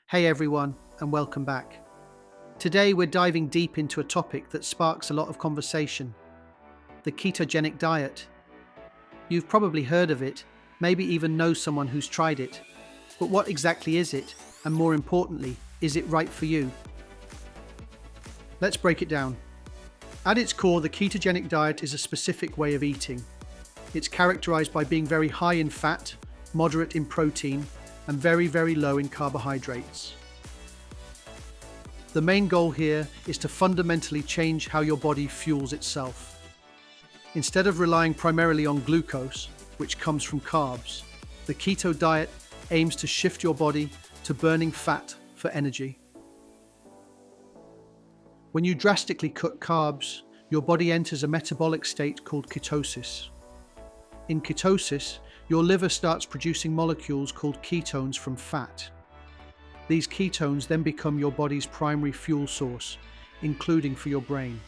Hey everyone, and welcome back. Today we're diving deep into a topic that sparks a lot of conversation: the ketogenic diet. You've probably heard of it, maybe even know someone who's tried it. But what exactly is it? And more importantly, is it right for you? Let's break it down. At its core, the ketogenic diet is a specific way of eating. It's characterized by being very high in fat, moderate in protein, and very, very low in carbohydrates. The main goal here is to fundamentally change how your body fuels itself. Instead of relying primarily on glucose, which comes from carbs, the keto diet aims to shift your body to burning fat for energy. When you drastically cut carbs, your body enters a metabolic state called ketosis. In ketosis, your liver starts producing molecules called ketones from fat. These ketones then become your body's primary fuel source, including for your brain.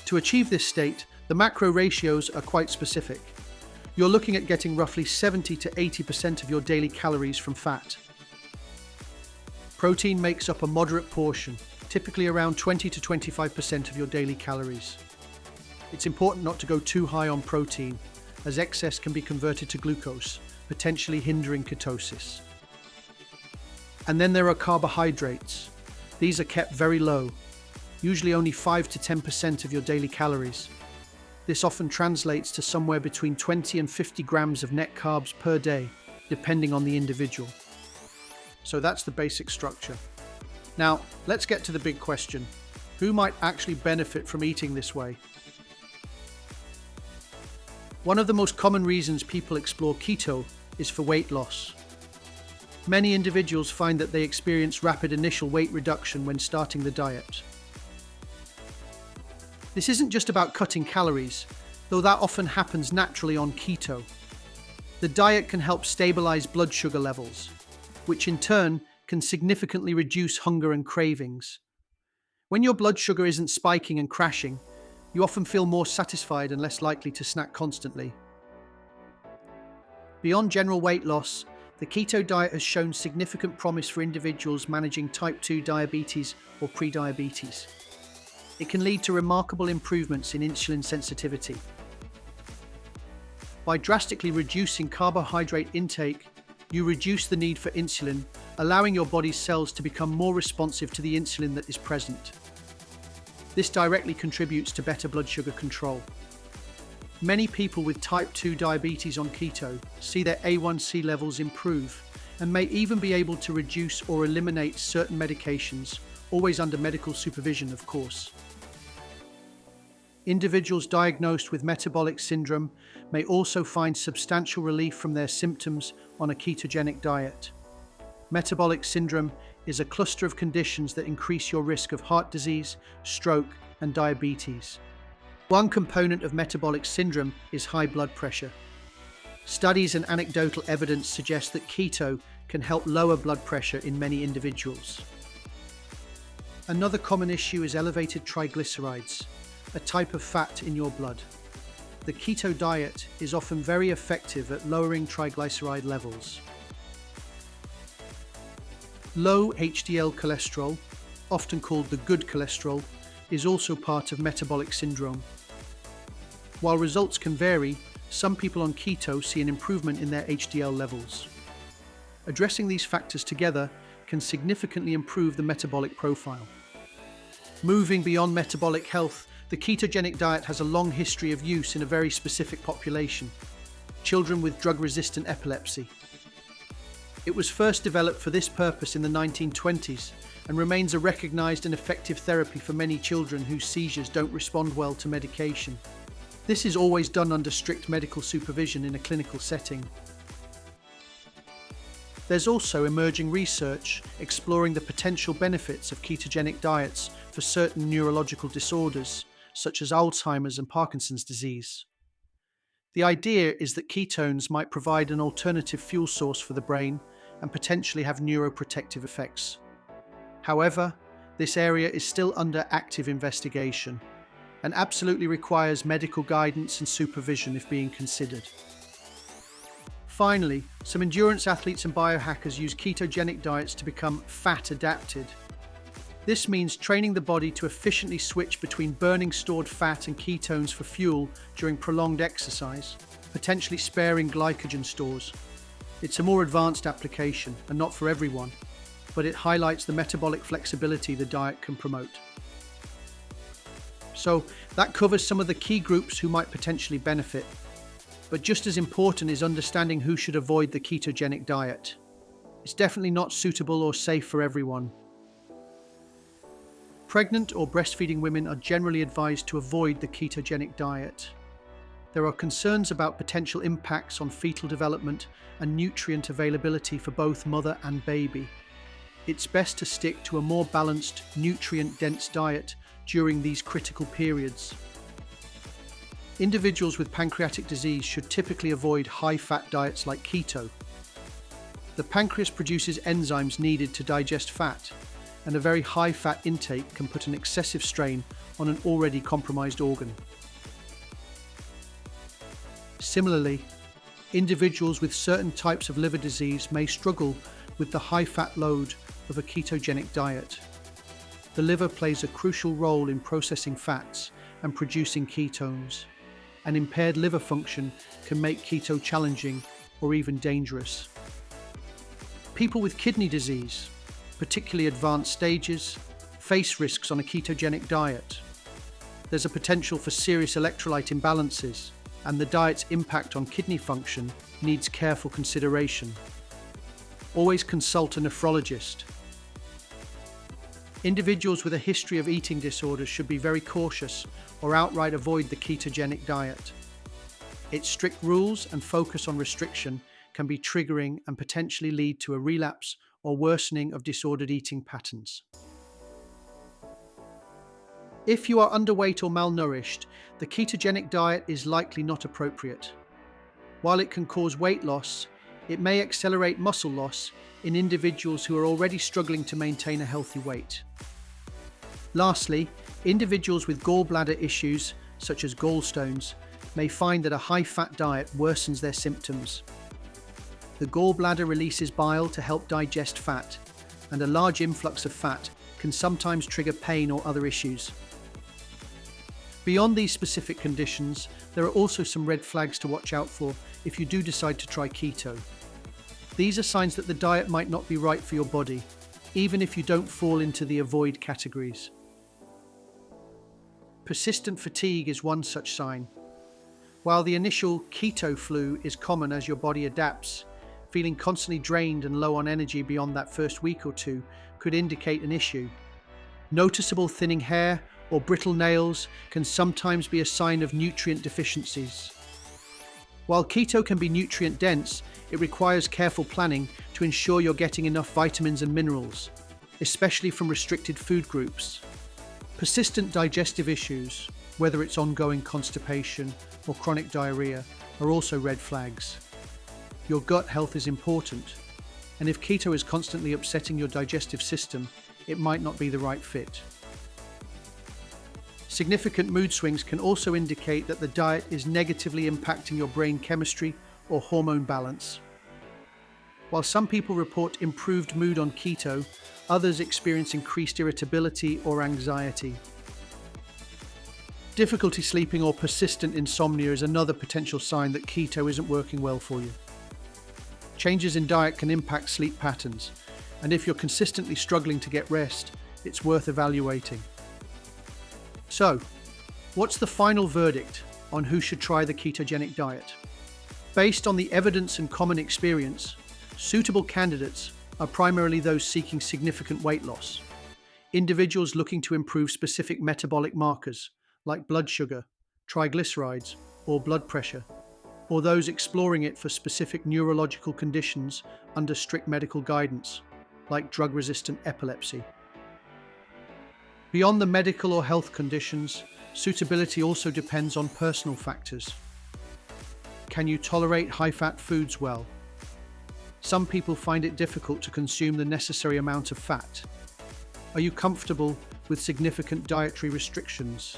To achieve this state, the macro ratios are quite specific. You're looking at getting roughly 70 to 80% of your daily calories from fat. Protein makes up a moderate portion, typically around 20 to 25% of your daily calories. It's important not to go too high on protein, as excess can be converted to glucose, potentially hindering ketosis. And then there are carbohydrates. These are kept very low, usually only 5 to 10% of your daily calories. This often translates to somewhere between 20 and 50 grams of net carbs per day, depending on the individual. So that's the basic structure. Now, let's get to the big question. Who might actually benefit from eating this way? One of the most common reasons people explore keto is for weight loss. Many individuals find that they experience rapid initial weight reduction when starting the diet. This isn't just about cutting calories, though that often happens naturally on keto. The diet can help stabilize blood sugar levels, which in turn can significantly reduce hunger and cravings. When your blood sugar isn't spiking and crashing, you often feel more satisfied and less likely to snack constantly. Beyond general weight loss, the keto diet has shown significant promise for individuals managing type 2 diabetes or prediabetes. It can lead to remarkable improvements in insulin sensitivity. By drastically reducing carbohydrate intake, you reduce the need for insulin, allowing your body's cells to become more responsive to the insulin that is present. This directly contributes to better blood sugar control. Many people with type 2 diabetes on keto see their A1C levels improve and may even be able to reduce or eliminate certain medications, always under medical supervision, of course. Individuals diagnosed with metabolic syndrome may also find substantial relief from their symptoms on a ketogenic diet. Metabolic syndrome is a cluster of conditions that increase your risk of heart disease, stroke, and diabetes. One component of metabolic syndrome is high blood pressure. Studies and anecdotal evidence suggest that keto can help lower blood pressure in many individuals. Another common issue is elevated triglycerides, a type of fat in your blood. The keto diet is often very effective at lowering triglyceride levels. Low HDL cholesterol, often called the good cholesterol, is also part of metabolic syndrome. While results can vary, some people on keto see an improvement in their HDL levels. Addressing these factors together can significantly improve the metabolic profile. Moving beyond metabolic health, the ketogenic diet has a long history of use in a very specific population: children with drug-resistant epilepsy. It was first developed for this purpose in the 1920s and remains a recognized and effective therapy for many children whose seizures don't respond well to medication. This is always done under strict medical supervision in a clinical setting. There's also emerging research exploring the potential benefits of ketogenic diets for certain neurological disorders, such as Alzheimer's and Parkinson's disease. The idea is that ketones might provide an alternative fuel source for the brain and potentially have neuroprotective effects. However, this area is still under active investigation and absolutely requires medical guidance and supervision if being considered. Finally, some endurance athletes and biohackers use ketogenic diets to become fat adapted. This means training the body to efficiently switch between burning stored fat and ketones for fuel during prolonged exercise, potentially sparing glycogen stores. It's a more advanced application and not for everyone, but it highlights the metabolic flexibility the diet can promote. So that covers some of the key groups who might potentially benefit. But just as important is understanding who should avoid the ketogenic diet. It's definitely not suitable or safe for everyone. Pregnant or breastfeeding women are generally advised to avoid the ketogenic diet. There are concerns about potential impacts on fetal development and nutrient availability for both mother and baby. It's best to stick to a more balanced, nutrient-dense diet during these critical periods. Individuals with pancreatic disease should typically avoid high-fat diets like keto. The pancreas produces enzymes needed to digest fat, and a very high-fat intake can put an excessive strain on an already compromised organ. Similarly, individuals with certain types of liver disease may struggle with the high-fat load of a ketogenic diet. The liver plays a crucial role in processing fats and producing ketones, and impaired liver function can make keto challenging or even dangerous. People with kidney disease, particularly advanced stages, face risks on a ketogenic diet. There's a potential for serious electrolyte imbalances, and the diet's impact on kidney function needs careful consideration. Always consult a nephrologist. Individuals with a history of eating disorders should be very cautious or outright avoid the ketogenic diet. Its strict rules and focus on restriction can be triggering and potentially lead to a relapse or worsening of disordered eating patterns. If you are underweight or malnourished, the ketogenic diet is likely not appropriate. While it can cause weight loss, it may accelerate muscle loss in individuals who are already struggling to maintain a healthy weight. Lastly, individuals with gallbladder issues, such as gallstones, may find that a high-fat diet worsens their symptoms. The gallbladder releases bile to help digest fat, and a large influx of fat can sometimes trigger pain or other issues. Beyond these specific conditions, there are also some red flags to watch out for if you do decide to try keto. These are signs that the diet might not be right for your body, even if you don't fall into the avoid categories. Persistent fatigue is one such sign. While the initial keto flu is common as your body adapts, feeling constantly drained and low on energy beyond that first week or two could indicate an issue. Noticeable thinning hair or brittle nails can sometimes be a sign of nutrient deficiencies. While keto can be nutrient dense, it requires careful planning to ensure you're getting enough vitamins and minerals, especially from restricted food groups. Persistent digestive issues, whether it's ongoing constipation or chronic diarrhea, are also red flags. Your gut health is important, and if keto is constantly upsetting your digestive system, it might not be the right fit. Significant mood swings can also indicate that the diet is negatively impacting your brain chemistry or hormone balance. While some people report improved mood on keto, others experience increased irritability or anxiety. Difficulty sleeping or persistent insomnia is another potential sign that keto isn't working well for you. Changes in diet can impact sleep patterns, and if you're consistently struggling to get rest, it's worth evaluating. So, what's the final verdict on who should try the ketogenic diet? Based on the evidence and common experience, suitable candidates are primarily those seeking significant weight loss, individuals looking to improve specific metabolic markers like blood sugar, triglycerides, or blood pressure, or those exploring it for specific neurological conditions under strict medical guidance, like drug-resistant epilepsy. Beyond the medical or health conditions, suitability also depends on personal factors. Can you tolerate high-fat foods well? Some people find it difficult to consume the necessary amount of fat. Are you comfortable with significant dietary restrictions?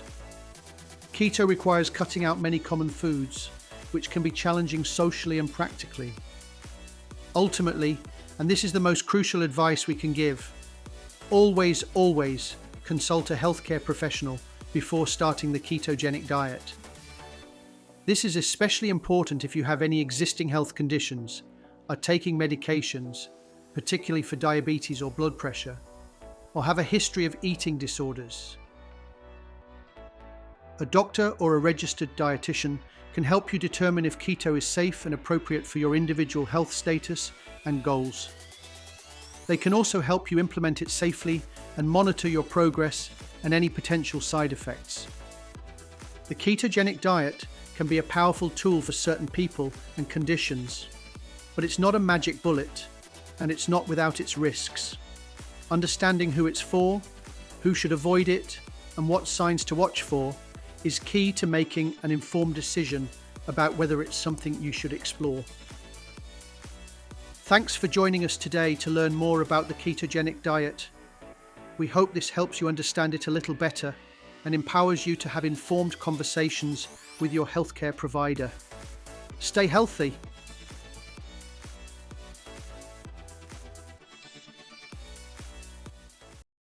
Keto requires cutting out many common foods, which can be challenging socially and practically. Ultimately, and this is the most crucial advice we can give, always consult a healthcare professional before starting the ketogenic diet. This is especially important if you have any existing health conditions, are taking medications, particularly for diabetes or blood pressure, or have a history of eating disorders. A doctor or a registered dietitian can help you determine if keto is safe and appropriate for your individual health status and goals. They can also help you implement it safely and monitor your progress and any potential side effects. The ketogenic diet can be a powerful tool for certain people and conditions, but it's not a magic bullet, and it's not without its risks. Understanding who it's for, who should avoid it, and what signs to watch for is key to making an informed decision about whether it's something you should explore. Thanks for joining us today to learn more about the ketogenic diet. We hope this helps you understand it a little better and empowers you to have informed conversations with your healthcare provider. Stay healthy